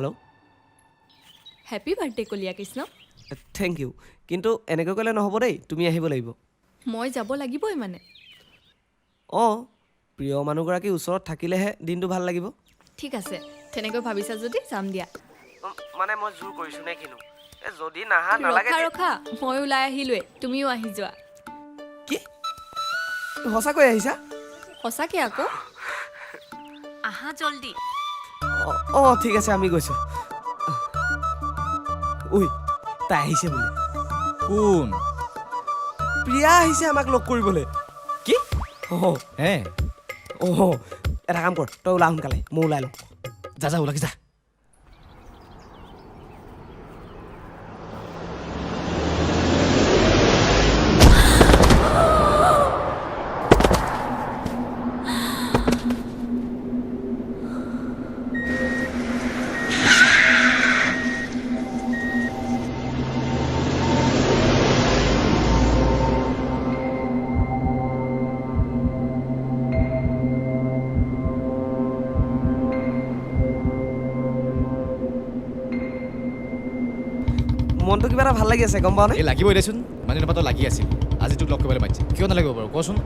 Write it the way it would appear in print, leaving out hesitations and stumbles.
hello' happy birthday Kalia Krishna thank you কিন্তু এনেকৈ ক'লে নহ'ব দেই তুমি আহিব লাগিব মই যাব লাগিবই মানে অঁ প্ৰিয় মানুহগৰাকী ওচৰত থাকিলেহে দিনটো ভাল লাগিব ঠিক আছে তেনেকৈ ভাবিছা যদি যাম দিয়া মানে মই জোৰ কৰিছোঁ নে কিনো যদি নাহা ৰখা ৰখা মই ওলাই আহিলোৱে তুমিও আহি যোৱা কি সঁচাকৈ আহিছা সঁচাকে আকৌ আহা জল্দি অঁ ঠিক আছে আমি গৈছোঁ ঐ তাই আহিছে বোলে কোন প্ৰিয়া আহিছে আমাক লগ কৰিবলৈ কি অঁ হে অঁ এটা কাম কৰ তই ওলা সোনকালে মই ওলাই লওঁ যা যা ওলাকি যা মনটো কিবা এটা ভাল লাগি আছে গম পাওঁ নে এই লাগিবই দেচোন মানে নাপাতো লাগি আছিল আজি তোক লগ কৰিবলৈ মাতিছে কিয় নালাগিব বাৰু কচোন